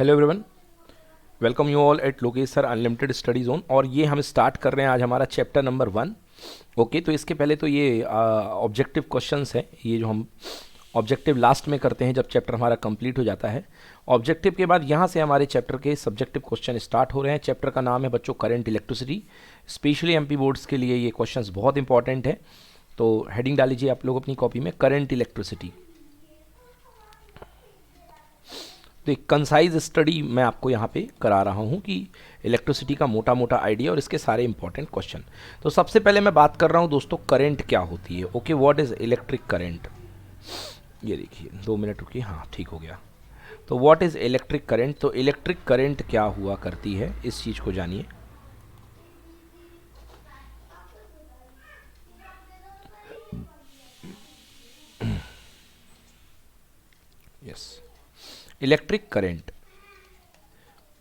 Hello everyone, welcome you all at Lokesh sir unlimited study zone. और ये हम start कर रहे हैं आज हमारा चैप्टर नंबर 1। ओके, तो इसके पहले तो ये ऑब्जेक्टिव क्वेश्चंस है, ये जो हम ऑब्जेक्टिव लास्ट में करते हैं जब चैप्टर हमारा कंप्लीट हो जाता है। ऑब्जेक्टिव के बाद यहाँ से हमारे चैप्टर के सब्जेक्टिव क्वेश्चन स्टार्ट हो रहे हैं। चैप्टर का नाम है बच्चों current electricity. Specially MP boards के लिए ये क्वेश्चंस बहुत इंपॉर्टेंट है, तो हेडिंग डाल लीजिए आप लोग अपनी कॉपी में, करंट इलेक्ट्रिसिटी। तो एक कंसाइज स्टडी मैं आपको यहाँ पे करा रहा हूँ कि इलेक्ट्रिसिटी का मोटा मोटा आइडिया और इसके सारे इंपॉर्टेंट क्वेश्चन। तो सबसे पहले मैं बात कर रहा हूँ दोस्तों, करंट क्या होती है। Okay, what is electric current. ये देखिए 2 मिनट रुकिए, हाँ ठीक हो गया। तो व्हाट इज़ इलेक्ट्रिक करंट, तो इलेक्ट्रिक करंट क्या हुआ करती है, इस चीज़ को जानिए। Yes, electric current.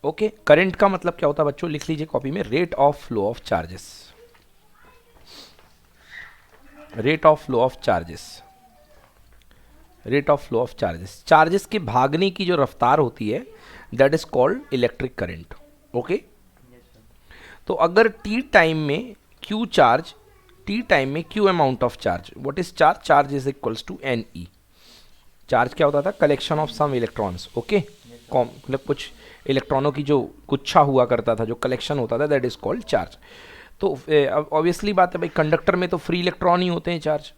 Okay, current का मतलब क्या होता है बच्चों, लिख लीजिए कॉपी में, rate of flow of charges. Rate of flow of charges, rate of flow of charges, charges के भागने की जो रफ्तार होती है, that is called electric current. Okay, तो अगर टी टाइम में क्यू चार्ज, टी टाइम में Q amount of charge, what is charge, charge is equals to N E. Charge क्या होता था, collection of some electrons. Okay, मतलब कुछ इलेक्ट्रॉनों की जो गुच्छा हुआ करता था, जो कलेक्शन होता था, दैट इज कॉल्ड चार्ज। तो ऑब्वियसली बात है भाई, कंडक्टर में तो फ्री इलेक्ट्रॉन ही होते हैं। चार्ज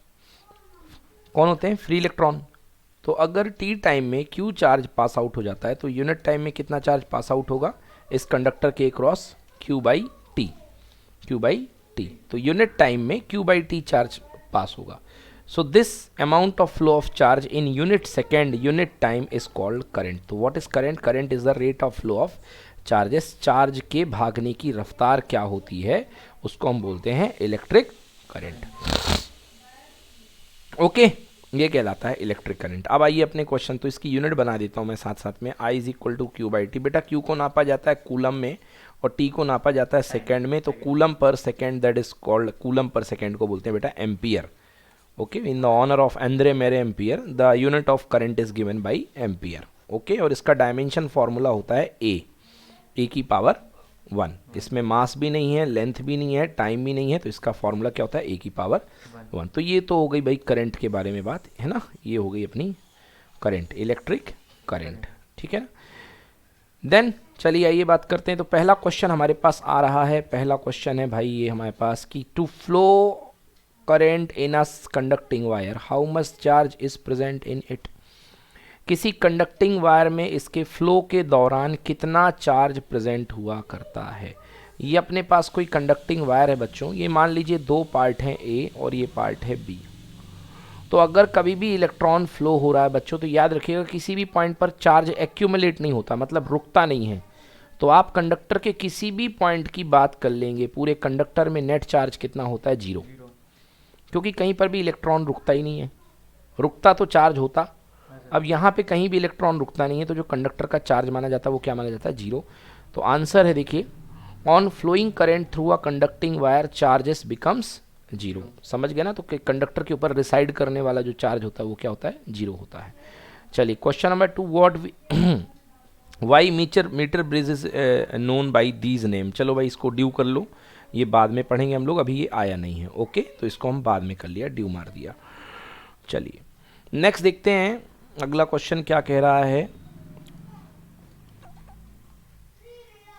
कौन होते हैं, फ्री इलेक्ट्रॉन। तो अगर टी टाइम में क्यू चार्ज पास आउट हो जाता है, तो यूनिट टाइम में कितना चार्ज पास आउट होगा इस कंडक्टर के cross, Q by T, Q by T. तो यूनिट टाइम में क्यू बाई टी चार्ज पास होगा। So this amount of flow of charge in unit second unit time is called current. तो what is current? Current is the rate of flow of charges. Charge के भागने की रफ्तार क्या होती है, उसको हम बोलते हैं इलेक्ट्रिक करंट। ओके, ये कहलाता है इलेक्ट्रिक करंट। अब आइए अपने क्वेश्चन, तो इसकी यूनिट बना देता हूँ मैं साथ साथ में। I is equal to Q by T. बेटा क्यू को नापा जाता है कूलम में और टी को नापा जाता है सेकेंड में। तो coulomb per second, that is called, coulomb per second को बोलते हैं बेटा ampere. Okay, in the honour of Andre Marie Ampere, the unit of current is given by ampere. Okay, और इसका डायमेंशन फॉर्मूला होता है ए की पावर 1। इसमें मास भी नहीं है, लेंथ भी नहीं है, टाइम भी नहीं है, तो इसका फॉर्मूला क्या होता है, ए की पावर 1। तो ये तो हो गई भाई करंट के बारे में बात, है ना। ये हो गई अपनी करंट, इलेक्ट्रिक करंट, ठीक है ना। देन चलिए आइए बात करते हैं। तो पहला क्वेश्चन हमारे पास आ रहा है, पहला क्वेश्चन है भाई ये हमारे पास कि to flow current in a conducting wire, how much charge is present in it. किसी कंडक्टिंग वायर में इसके फ्लो के दौरान कितना चार्ज प्रेजेंट हुआ करता है। ये अपने पास कोई कंडक्टिंग वायर है बच्चों, ये मान लीजिए 2 पार्ट हैं, ए और ये पार्ट है बी। तो अगर कभी भी इलेक्ट्रॉन फ्लो हो रहा है बच्चों, तो याद रखिएगा किसी भी पॉइंट पर चार्ज एक्यूमुलेट नहीं होता, मतलब रुकता नहीं है। तो आप कंडक्टर के किसी भी पॉइंट की बात कर लेंगे, पूरे कंडक्टर में नेट चार्ज कितना होता है, 0, क्योंकि कहीं पर भी इलेक्ट्रॉन रुकता ही नहीं है। रुकता तो चार्ज होता, अब यहाँ पे कहीं भी इलेक्ट्रॉन रुकता नहीं है, तो जो कंडक्टर का चार्ज माना जाता है वो क्या माना जाता है, 0। तो आंसर है देखिए, on flowing current through a conducting wire charges becomes 0। समझ गए ना। तो कंडक्टर के ऊपर रिसाइड करने वाला जो चार्ज होता है वो क्या होता है, 0 होता है। चलिए question number 2, what why metre bridge is known by these name. चलो भाई इसको ड्यू कर लो, ये बाद में पढ़ेंगे हम लोग, अभी ये आया नहीं है। ओके, तो इसको हम बाद में कर लिया, ड्यू मार दिया। चलिए नेक्स्ट देखते हैं अगला क्वेश्चन क्या कह रहा है।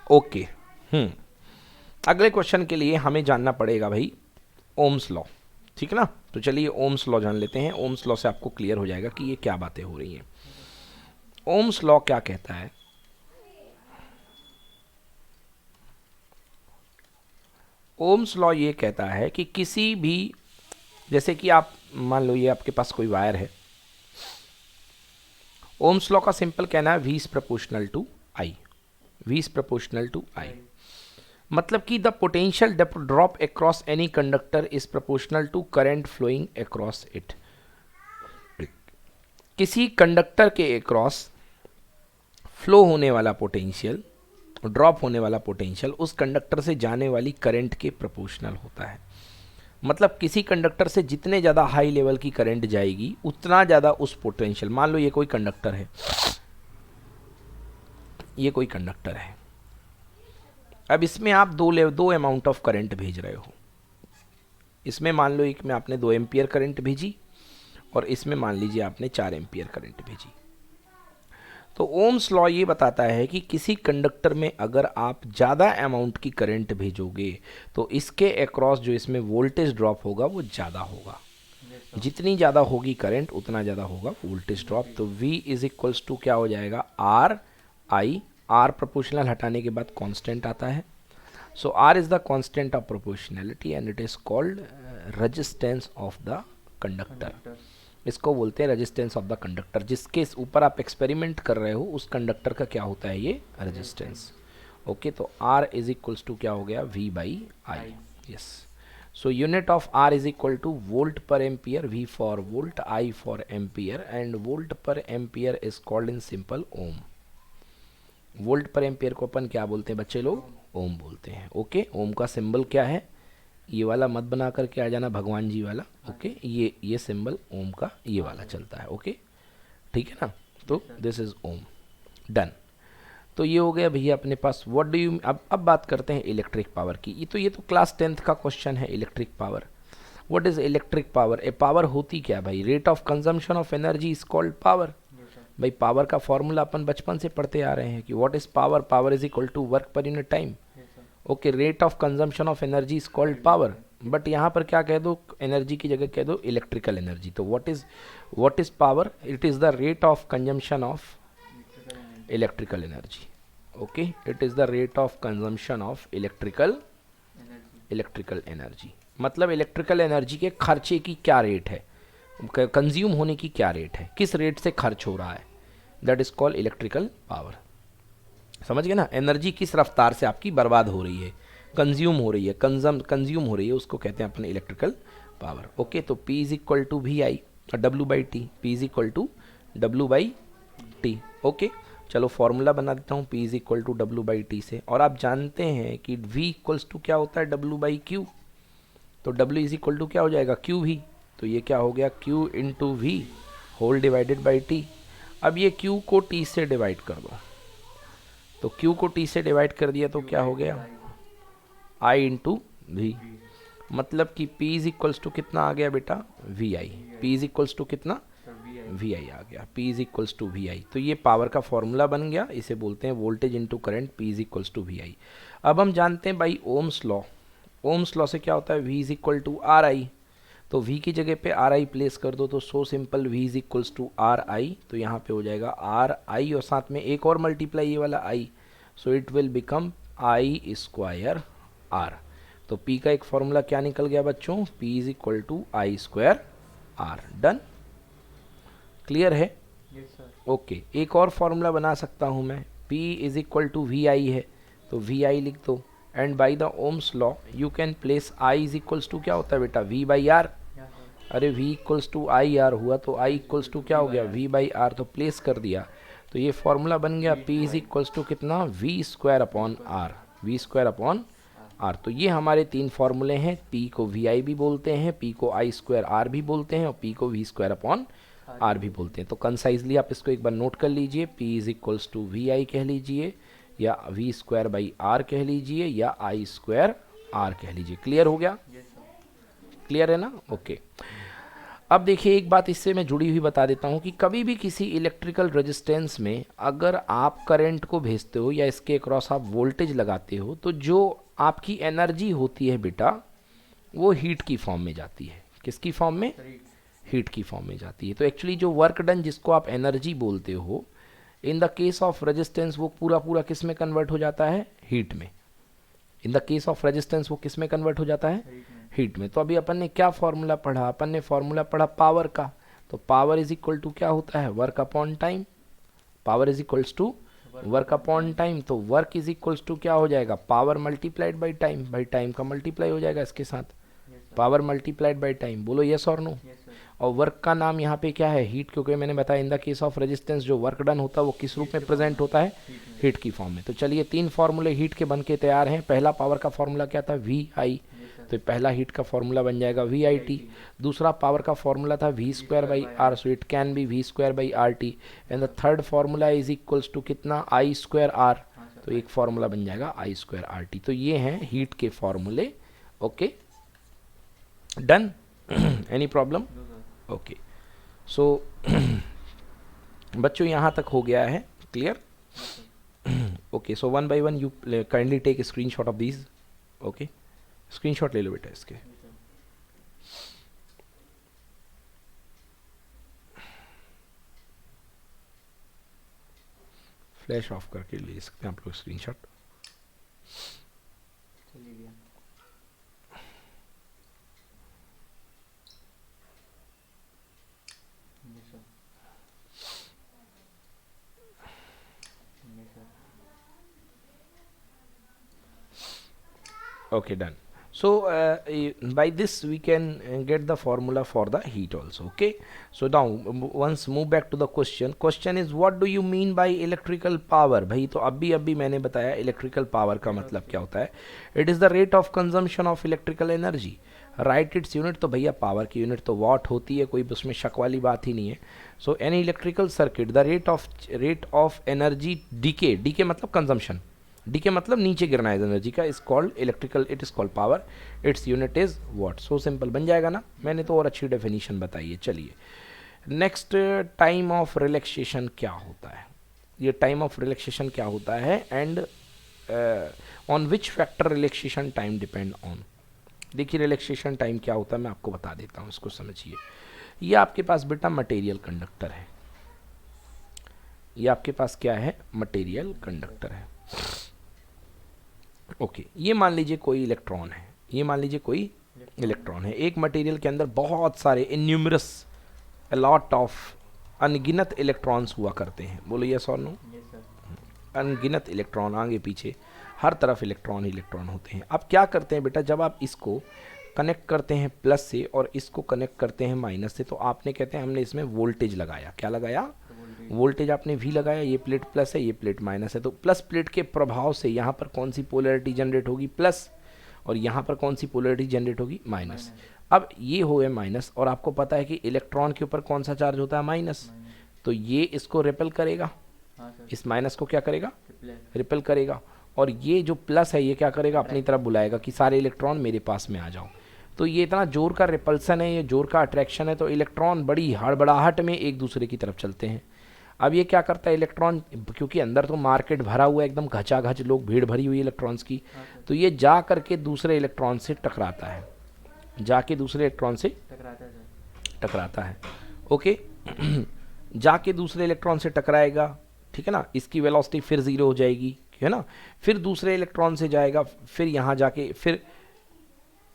ओके, अगले क्वेश्चन के लिए हमें जानना पड़ेगा भाई ओम्स लॉ, ठीक है ना। तो चलिए ओम्स लॉ जान लेते हैं। ओम्स लॉ से आपको क्लियर हो जाएगा कि ये क्या बातें हो रही हैं। ओम्स लॉ क्या कहता है, ओम्स लॉ ये कहता है कि किसी भी, जैसे कि आप मान लो ये आपके पास कोई वायर है, ओम्स लॉ का सिंपल कहना है V is proportional to I, V is proportional to I. मतलब कि the potential drop across any conductor is proportional to current flowing across it. किसी कंडक्टर के अक्रॉस फ्लो होने वाला पोटेंशियल, ड्रॉप होने वाला पोटेंशियल उस कंडक्टर से जाने वाली करंट के प्रोपोर्शनल होता है। मतलब किसी कंडक्टर से जितने ज़्यादा हाई लेवल की करंट जाएगी उतना ज़्यादा उस पोटेंशियल, मान लो ये कोई कंडक्टर है, ये कोई कंडक्टर है। अब इसमें आप दो अमाउंट ऑफ करंट भेज रहे हो। इसमें मान लो एक में आपने 2 एम्पियर करंट भेजी और इसमें मान लीजिए आपने 4 एम्पियर करंट भेजी। तो ओम्स लॉ ये बताता है कि किसी कंडक्टर में अगर आप ज़्यादा अमाउंट की करंट भेजोगे तो इसके अक्रॉस जो इसमें वोल्टेज ड्रॉप होगा वो ज़्यादा होगा। जितनी ज़्यादा होगी करंट उतना ज़्यादा होगा वोल्टेज ड्रॉप। तो V इज इक्वल्स टू क्या हो जाएगा, आर आई। आर प्रोपोर्शनल हटाने के बाद कांस्टेंट आता है। So R is the constant of proportionality and it is called resistance of the conductor. इसको बोलते हैं रेजिस्टेंस ऑफ द कंडक्टर। जिसके ऊपर आप एक्सपेरिमेंट कर रहे हो उस कंडक्टर का क्या होता है, ये रेजिस्टेंस। ओके, तो R इज इक्वल्स टू क्या हो गया, V by I. Yes, so unit of R is equal to volt per ampere, V for volt, I for ampere and volt per ampere is called in simple ohm. Volt per ampere को अपन क्या बोलते हैं बच्चे लोग, ओम बोलते हैं। Okay, ओम का सिंबल क्या है, ये वाला मत बना करके आ जाना भगवान जी वाला। ओके, ये सिंबल ओम का ये वाला चलता है। ओके, ठीक है ना। तो दिस इज ओम, डन। तो ये हो गया भैया अपने पास व्हाट डू यू। अब बात करते हैं इलेक्ट्रिक पावर की। ये तो क्लास 10th का क्वेश्चन है, electric power. What is electric power. ए पावर होती क्या भाई, rate of consumption of energy is called power. भाई पावर का फॉर्मूला अपन बचपन से पढ़ते आ रहे हैं कि what is power, power is equal to work per unit time. Okay, rate of consumption of energy is called power. But यहाँ पर क्या कह दो, एनर्जी की जगह कह दो इलेक्ट्रिकल एनर्जी। तो what is power, it is the rate of consumption of electrical energy. Okay, it is the rate of consumption of electrical energy. मतलब इलेक्ट्रिकल एनर्जी के खर्चे की क्या रेट है, कंज्यूम होने की क्या रेट है, किस रेट से खर्च हो रहा है, that is called electrical power. समझ गए ना, एनर्जी किस रफ्तार से आपकी बर्बाद हो रही है, कंज्यूम हो रही है, कंज्यूम हो रही है, उसको कहते हैं अपन इलेक्ट्रिकल पावर। ओके, तो P is equal to V I और W by T. P is equal to W by T. Okay, चलो फॉर्मूला बना देता हूँ P is equal to W by T से। और आप जानते हैं कि V इक्वल्स टू क्या होता है, W बाई क्यू। तो W इज इक्वल टू क्या हो जाएगा, क्यू भी। तो ये क्या हो गया, Q into V whole divided by T. अब ये Q को T से डिवाइड कर दो। तो Q को T से डिवाइड कर दिया तो क्या हो गया, I इंटू वी। मतलब कि P इज इक्वल्स टू कितना आ गया बेटा, V I. P is equals to कितना, वी आई आ गया। P is equals to V I. तो ये पावर का फॉर्मूला बन गया, इसे बोलते हैं voltage into current, P is equals to V I. अब हम जानते हैं भाई ओम्स लॉ। ओम्स लॉ से क्या होता है, V is equal to R I. तो V की जगह पे आर आई प्लेस कर दो तो so simple, V is equals to R I. तो यहाँ पे हो जाएगा आर आई और साथ में एक और मल्टीप्लाई ये वाला I. So it will become I square R. तो P का एक फॉर्मूला क्या निकल गया बच्चों, P is equal to I square R. Done, clear है। ओके, एक और फॉर्मूला बना सकता हूँ मैं, P is equal to V I है तो वी आई लिख दो। And by the Ohm's law you can place I is equals to क्या होता है बेटा, V बाई आर। अरे V equals to I R हुआ तो I इक्वल्स टू क्या हो गया, V बाई आर। तो प्लेस कर दिया तो ये फॉर्मूला बन गया P इज इक्वल्स टू कितना, V square upon R. V square upon R. तो ये हमारे 3 फॉर्मूले हैं। P को VI भी बोलते हैं, P को I स्क्वायर आर भी बोलते हैं और P को V स्क्वायर अपॉन आर भी बोलते हैं। तो कंसाइजली आप इसको एक बार नोट कर लीजिए, P is equals to V I कह लीजिए या V स्क्वायर बाई आर कह लीजिए या I स्क्वायर आर कह लीजिए। क्लियर हो गया, क्लियर है ना। ओके, अब देखिए एक बात इससे मैं जुड़ी हुई बता देता हूँ कि कभी भी किसी इलेक्ट्रिकल रेजिस्टेंस में अगर आप करंट को भेजते हो या इसके अक्रॉस आप वोल्टेज लगाते हो तो जो आपकी एनर्जी होती है बेटा वो हीट की फॉर्म में जाती है। किसकी फॉर्म में, हीट की फॉर्म में जाती है। तो एक्चुअली जो वर्क डन जिसको आप एनर्जी बोलते हो, in the case of resistance वो पूरा किस में कन्वर्ट हो जाता है, हीट में। In the case of resistance वो किस में कन्वर्ट हो जाता है, हीट में। तो अभी अपन ने क्या फॉर्मूला पढ़ा, अपन ने फॉर्मूला पढ़ा पावर का। तो पावर इज इक्वल टू क्या होता है, work upon time. Power is equals to work upon time. तो वर्क इज इक्वल्स टू क्या हो जाएगा, पावर मल्टीप्लाइड बाई टाइम। भाई टाइम का मल्टीप्लाई हो जाएगा इसके साथ, पावर मल्टीप्लाइड बाई टाइम। बोलो यस और नो। और वर्क का नाम यहाँ पे क्या है, हीट, क्योंकि मैंने बताया in the case of resistance जो वर्क डन होता है वो किस रूप में प्रेजेंट होता है, हीट की फॉर्म में। तो चलिए 3 फॉर्मूले हीट के बन के तैयार हैं। पहला पावर का फॉर्मूला क्या था, वी आई। तो पहला हीट का फॉर्मूला बन जाएगा वी आई टी, दूसरा पावर का फॉर्मूला था V square by R, so it can be V square by R T, and the third formula is equals to कितना आई स्क्वायर आर, तो एक फॉर्मूला बन जाएगा आई स्क्वायर आर टी। तो ये हैं हीट के फॉर्मूले। Okay done, any problem? Okay so बच्चों यहाँ तक हो गया है clear? Okay so one by one you kindly take screenshot of these. Okay screenshot ले लो बेटा इसके। फ्लैश ऑफ करके ले सकते हैं आप लोग screenshot. Okay done. So by this we can get the formula for the heat also. Okay, so now once move back to the question is what do you mean by electrical power? भाई तो अभी मैंने बताया electrical power का मतलब क्या होता है। It is the rate of consumption of electrical energy. Right its unit, तो भैया पावर की यूनिट तो वाट होती है, कोई उसमें शक वाली बात ही नहीं है। So any electrical circuit the rate of energy decay, decay मतलब कंजम्पशन, डीके मतलब नीचे गिरना है एनर्जी का, is called electrical, it is called power, its unit is watt. So simple बन जाएगा ना, मैंने तो और अच्छी डेफिनेशन बताई है। चलिए नेक्स्ट, टाइम ऑफ रिलैक्सेशन क्या होता है? ये टाइम ऑफ रिलैक्सेशन क्या होता है and on which factor relaxation time depend on. देखिए रिलैक्सेशन टाइम क्या होता है मैं आपको बता देता हूँ, इसको समझिए। ये आपके पास बेटा मटेरियल कंडक्टर है, ये आपके पास क्या है? मटेरियल कंडक्टर है। ओके ये मान लीजिए कोई इलेक्ट्रॉन है, ये मान लीजिए कोई इलेक्ट्रॉन है। एक मटेरियल के अंदर बहुत सारे इन्यूमरस अलॉट ऑफ अनगिनत इलेक्ट्रॉन्स हुआ करते हैं, बोलो यस और नो? अनगिनत इलेक्ट्रॉन, आगे पीछे हर तरफ इलेक्ट्रॉन ही इलेक्ट्रॉन होते हैं। अब क्या करते हैं बेटा, जब आप इसको कनेक्ट करते हैं प्लस से और इसको कनेक्ट करते हैं माइनस से, तो आपने कहते हैं हमने इसमें वोल्टेज लगाया। क्या लगाया? वोल्टेज आपने वी लगाया। ये प्लेट प्लस है, ये प्लेट माइनस है, तो प्लस प्लेट के प्रभाव से यहाँ पर कौन सी पोलैरिटी जनरेट होगी? प्लस, और यहाँ पर कौन सी पोलैरिटी जनरेट होगी? माइनस। अब ये हो गए माइनस, और आपको पता है कि इलेक्ट्रॉन के ऊपर कौन सा चार्ज होता है? माइनस। तो ये इसको रिपेल करेगा, इस माइनस को क्या करेगा? रिपेल करेगा। और ये जो प्लस है ये क्या करेगा? अपनी तरफ बुलाएगा कि सारे इलेक्ट्रॉन मेरे पास में आ जाओ। तो ये इतना जोर का रिपल्सन है, ये जोर का अट्रैक्शन है, तो इलेक्ट्रॉन बड़ी हड़बड़ाहट में एक दूसरे की तरफ चलते हैं। अब ये क्या करता है इलेक्ट्रॉन, क्योंकि अंदर तो मार्केट भरा हुआ है एकदम घचाघच, लोग भीड़ भरी हुई इलेक्ट्रॉन्स की, तो ये जा करके दूसरे इलेक्ट्रॉन से टकराता है, जाके दूसरे इलेक्ट्रॉन से टकराता है। ओके जाके दूसरे इलेक्ट्रॉन से टकराएगा, ठीक है ना, इसकी वेलोसिटी फिर ज़ीरो हो जाएगी, है ना, फिर दूसरे इलेक्ट्रॉन से जाएगा, फिर यहाँ जाके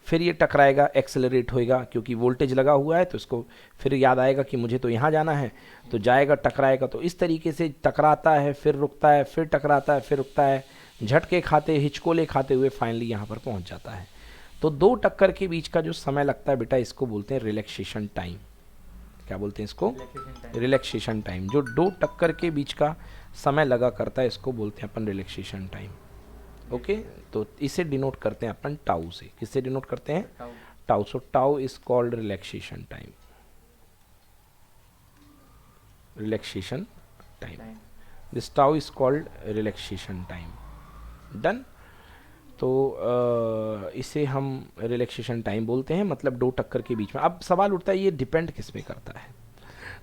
फिर ये टकराएगा, एक्सेलरेट होएगा, क्योंकि वोल्टेज लगा हुआ है तो इसको फिर याद आएगा कि मुझे तो यहाँ जाना है, तो जाएगा टकराएगा। तो इस तरीके से टकराता है, फिर रुकता है, फिर टकराता है, फिर रुकता है, झटके खाते हिचकोले खाते हुए फाइनली यहाँ पर पहुँच जाता है। तो दो टक्कर के बीच का जो समय लगता है बेटा, इसको बोलते हैं रिलैक्सेशन टाइम। क्या बोलते हैं इसको? Relaxation time. जो दो टक्कर के बीच का समय लगा करता है इसको बोलते हैं अपन रिलैक्सेशन टाइम। ओके तो इसे डिनोट करते हैं अपन टाउ से। किससे डिनोट करते हैं? Tau. So tau is called relaxation time, relaxation time, this tau is called relaxation time. Done. तो इसे हम रिलैक्सेशन टाइम बोलते हैं, मतलब दो टक्कर के बीच में। अब सवाल उठता है ये डिपेंड किस पे करता है?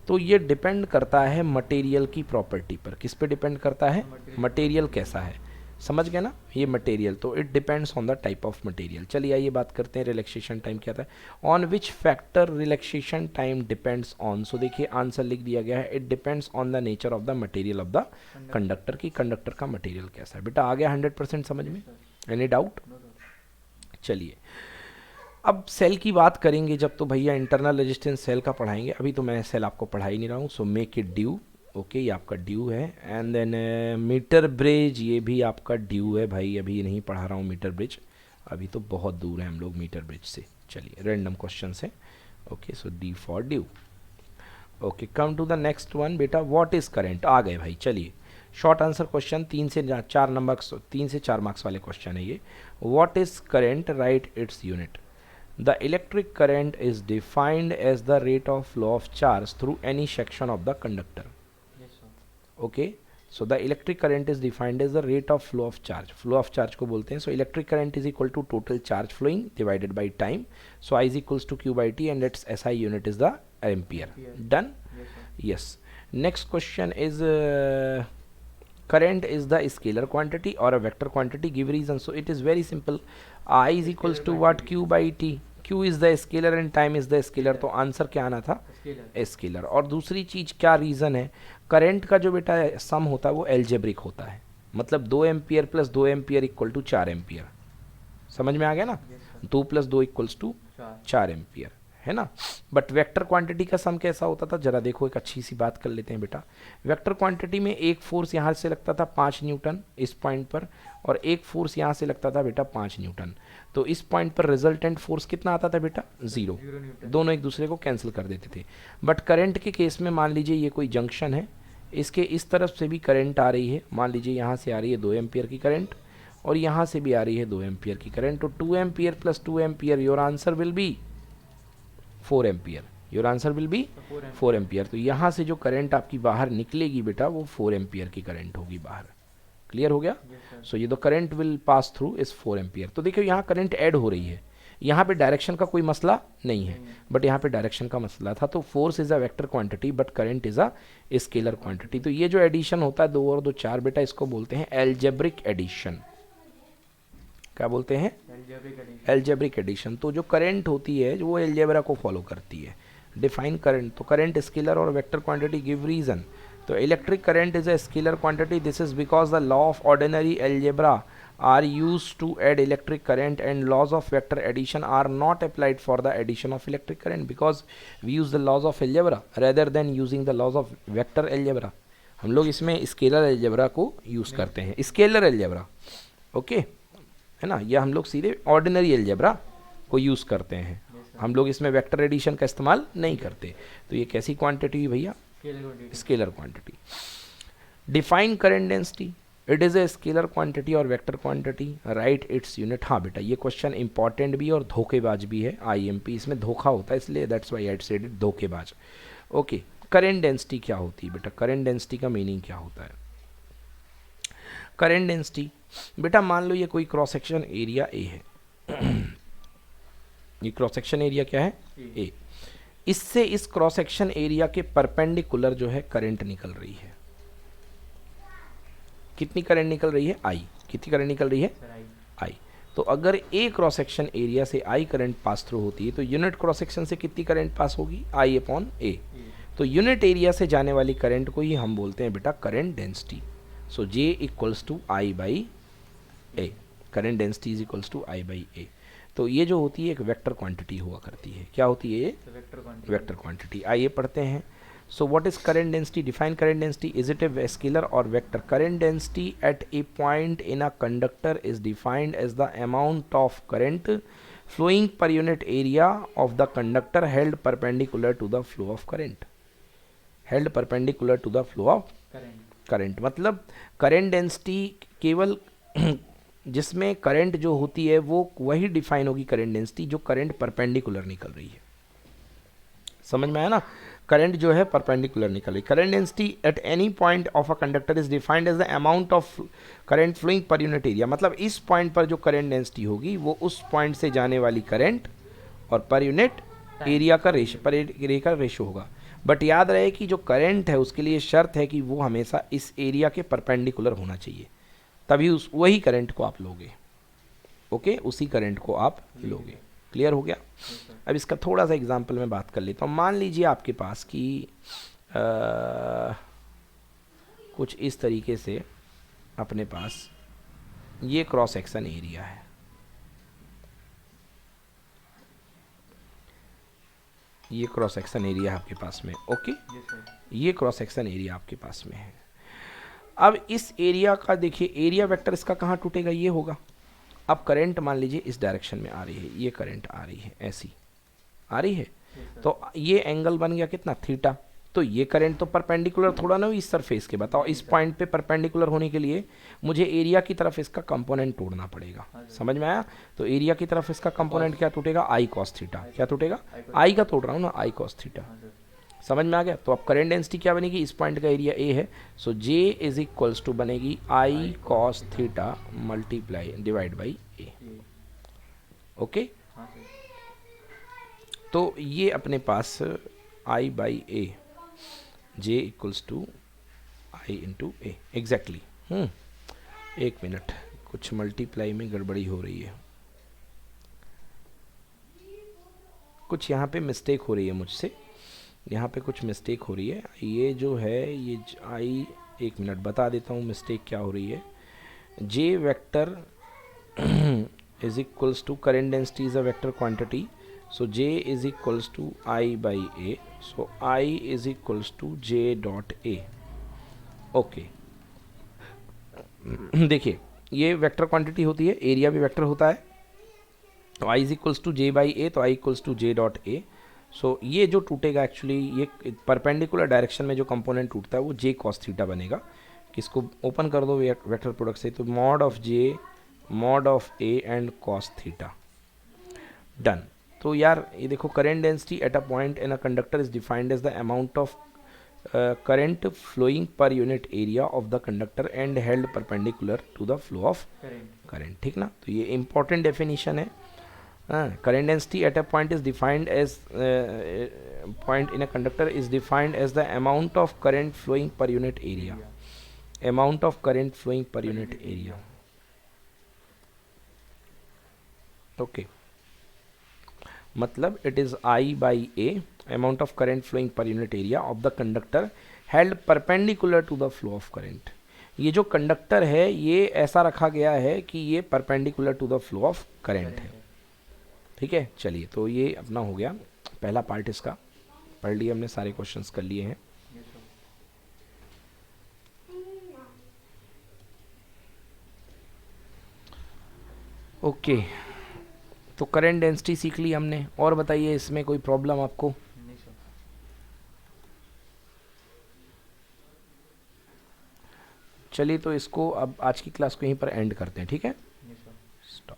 तो ये डिपेंड करता है मटेरियल की प्रॉपर्टी पर। किस पे डिपेंड करता है? मटेरियल कैसा है, समझ गए ना, ये मटेरियल। तो it depends on the type of material. चलिए आइए बात करते हैं रिलैक्सेशन टाइम क्या था। On which factor relaxation time depends on. So देखिए आंसर लिख दिया गया है, it depends on the nature of the material of the conductor, की कंडक्टर का मटेरियल कैसा है। बेटा आ गया 100% समझ में? Any doubt? चलिए अब सेल की बात करेंगे जब, तो भैया इंटरनल रेजिस्टेंस सेल का पढ़ाएंगे। अभी तो मैं सेल आपको पढ़ा ही नहीं रहा हूँ। So make it due. Okay ये आपका ड्यू है। एंड देन मीटर ब्रिज, ये भी आपका ड्यू है भाई, अभी नहीं पढ़ा रहा हूँ मीटर ब्रिज, अभी तो बहुत दूर है हम लोग मीटर ब्रिज से। चलिए रैंडम क्वेश्चन है। Okay so D for due. Okay come to the next one बेटा, व्हाट इज करंट। आ गए भाई। चलिए शॉर्ट आंसर क्वेश्चन 3 से 4 मार्क्स वाले क्वेश्चन है ये. What is current, write its unit. The electric current is defined as the rate of flow of charge through any section of the conductor. Okay, so the electric current is defined as the rate of flow of charge. Flow of charge को बोलते हैं. So electric current is equal to total charge flowing divided by time. So I is equals to Q by T and its SI unit is the ampere. Done? Yes. Next question is current is the scalar quantity or a vector quantity. Give reason. So it is very simple. I is equals to what? Q by T. Q is the scalar and time is the scalar. तो answer क्या आना था? Scalar. और दूसरी चीज क्या reason है, current का जो बेटा सम होता है वो एल्जेब्रिक होता है. मतलब 2 ampere plus 2 ampere equal to 4 ampere. समझ में आ गया ना? 2 प्लस 2 इक्वल्स टू 4 एम्पियर, है ना. बट वेक्टर क्वांटिटी का सम कैसा होता था, जरा देखो, एक अच्छी सी बात कर लेते हैं बेटा. वेक्टर क्वांटिटी में एक फोर्स यहाँ से लगता था 5 न्यूटन इस पॉइंट पर, और एक फोर्स यहाँ से लगता था बेटा 5 न्यूटन. तो इस पॉइंट पर रिजल्टेंट फोर्स कितना आता था बेटा? 0. दोनों एक दूसरे को कैंसिल कर देते थे. बट करंट के केस में मान लीजिए ये कोई जंक्शन है, इसके इस तरफ से भी करंट आ रही है. मान लीजिए यहाँ से आ रही है 2 एम्पियर की करंट और यहाँ से भी आ रही है 2 एम्पियर की करंट. तो 2 ampere plus 2 ampere, your answer will be 4 ampere. Your answer will be 4 ampere. तो यहाँ से जो करंट आपकी बाहर निकलेगी बेटा वो 4 एम्पियर की करंट होगी बाहर. क्लियर हो गया? सो ये the current will pass through is 4 ampere. तो देखिए यहाँ करंट ऐड हो रही है, यहाँ पे डायरेक्शन का कोई मसला नहीं है, बट यहाँ पे डायरेक्शन का मसला था. तो force is a vector quantity but current is a scalar quantity. तो ये जो एडिशन होता है 2 और 2 4 बेटा, इसको बोलते हैं एल्जेब्रिक एडिशन. क्या बोलते हैं? Algebraic addition. तो जो करंट होती है वो एल्जेब्रा को फॉलो करती है. Define current. तो करंट स्केलर और वेक्टर क्वांटिटी. Give reason. तो electric current is a scalar quantity. This is because the law of ordinary algebra are used to add electric current and laws of vector addition are not applied for the addition of electric current because we use the laws of algebra rather than using the laws of vector algebra. हम लोग इसमें scalar algebra को use करते हैं, scalar algebra. Okay, है ना. या हम लोग सीधे ऑर्डिनरी एल्जेब्रा को यूज करते हैं. हम लोग इसमें वेक्टर एडिशन का इस्तेमाल नहीं करते. तो ये कैसी क्वांटिटी हुई भैया? Scalar quantity. Define current density. It is a scalar quantity और vector quantity. Write its unit. हाँ बेटा, ये क्वेश्चन इंपॉर्टेंट भी और धोखेबाज भी है. आईएमपी इसमें धोखा होता है, इसलिए that's why I said it धोखेबाज. ओके, करंट डेंसिटी क्या होती है बेटा? करंट डेंसिटी का मीनिंग क्या होता है? करंट डेंसिटी बेटा, मान लो ये कोई क्रॉस सेक्शन एरिया ए है. ये क्रॉस सेक्शन एरिया क्या है? ए. इससे इस क्रॉस सेक्शन एरिया के परपेंडिकुलर जो है करंट निकल रही है. कितनी करंट निकल रही है? आई. कितनी करंट निकल रही है? आई. तो अगर ए क्रॉस सेक्शन एरिया से आई करंट पास थ्रू होती है तो यूनिट क्रॉस सेक्शन से कितनी करंट पास होगी? आई अपॉन ए. तो यूनिट एरिया से जाने वाली करंट को ही हम बोलते हैं बेटा current density. So J equals to I by A. Current density is equals to I by A. तो ये जो होती है एक वेक्टर क्वांटिटी हुआ करती है. क्या होती है ये? Vector quantity. आइए पढ़ते हैं. So what is current density? Define current density. Is it a scalar or vector? Current density at a point in a conductor is defined as the amount of current flowing per unit area of the conductor held perpendicular to the flow of current. Held perpendicular to the flow of current. मतलब current density केवल जिसमें current जो होती है वो वही define होगी current density जो करंट परपेंडिकुलर निकल रही है. समझ में आया ना? करंट जो है परपेंडिकुलर निकल रही. Current density at any point of a conductor is defined as the amount of current flowing per unit area. मतलब इस पॉइंट पर जो करंट डेंसिटी होगी वो उस पॉइंट से जाने वाली करंट और पर यूनिट एरिया का रेशो, पर एरिया का रेशो होगा. बट याद रहे कि जो करंट है उसके लिए शर्त है कि वो हमेशा इस एरिया के परपेंडिकुलर होना चाहिए, तभी वही करंट को आप लोगे. ओके, उसी करंट को आप लोगे. क्लियर हो गया? अब इसका थोड़ा सा एग्जांपल मैं बात कर लेता हूँ. मान लीजिए आपके पास कि कुछ इस तरीके से अपने पास ये क्रॉस सेक्शन एरिया है. ये क्रॉस सेक्शन एरिया है आपके पास में. ओके, ये क्रॉस सेक्शन एरिया आपके पास में है. अब इस एरिया का देखिए, एरिया वेक्टर इसका कहाँ टूटेगा? ये होगा. अब करंट मान लीजिए इस डायरेक्शन में आ रही है, ये करंट आ रही है, ऐसी आ रही है. तो ये एंगल बन गया कितना? थीटा. तो ये करंट तो परपेंडिकुलर थोड़ा ना हुई इस सरफेस के, बताओ इस पॉइंट पे परपेंडिकुलर होने के लिए मुझे एरिया की तरफ इसका कंपोनेंट तोड़ना पड़ेगा। समझ में आया? तो एरिया की तरफ इसका कंपोनेंट क्या टूटेगा, आई कॉस थीटा। क्या टूटेगा? आई का तोड़ रहा हूँ ना, आई कॉस थीटा। समझ में आ गया? तो अब करंट डेंसिटी क्या बनेगी, इस पॉइंट का एरिया ए है, so J is equals to बनेगी I cos theta multiply divide by A. Okay, तो ये अपने पास I by A, J equals to I into A exactly. एक मिनट, कुछ मल्टीप्लाई में गड़बड़ी हो रही है, कुछ यहाँ पे मिस्टेक हो रही है मुझसे, यहाँ पे कुछ मिस्टेक हो रही है। ये जो है ये आई, एक मिनट बता देता हूँ मिस्टेक क्या हो रही है। जे vector is equals to current density is a vector quantity, so J is equals to I by A, so I is equals to J dot A। Okay, देखिए ये वेक्टर क्वांटिटी होती है, एरिया भी vector होता है, तो I is equals to J by A, तो I equals to J dot A। So ये जो टूटेगा एक्चुअली, ये परपेंडिकुलर डायरेक्शन में जो कंपोनेंट टूटता है वो J कॉस थीटा बनेगा। किसको ओपन कर दो वेक्टर प्रोडक्ट से, तो mod of J mod of A and cos theta, done. तो यार ये देखो, current density at a point in a conductor is defined as the amount of current flowing per unit area of the conductor and held perpendicular to the flow of current. ठीक ना, तो ये important definition है। Current density at a point is defined as point in a conductor is defined as the amount of current flowing per unit area, amount of current flowing per unit area. Okay, मतलब it is I by A, amount of current flowing per unit area of the conductor held perpendicular to the flow of current. ये जो conductor है ये ऐसा रखा गया है कि ये perpendicular to the flow of current है। ठीक है, चलिए, तो ये अपना हो गया पहला पार्ट, इसका पढ़ लिया हमने, सारे क्वेश्चंस कर लिए हैं। ओके, तो करंट डेंसिटी सीख ली हमने, और बताइए इसमें कोई प्रॉब्लम आपको? चलिए, तो इसको अब आज की क्लास को यहीं पर एंड करते हैं। ठीक है, स्टॉप।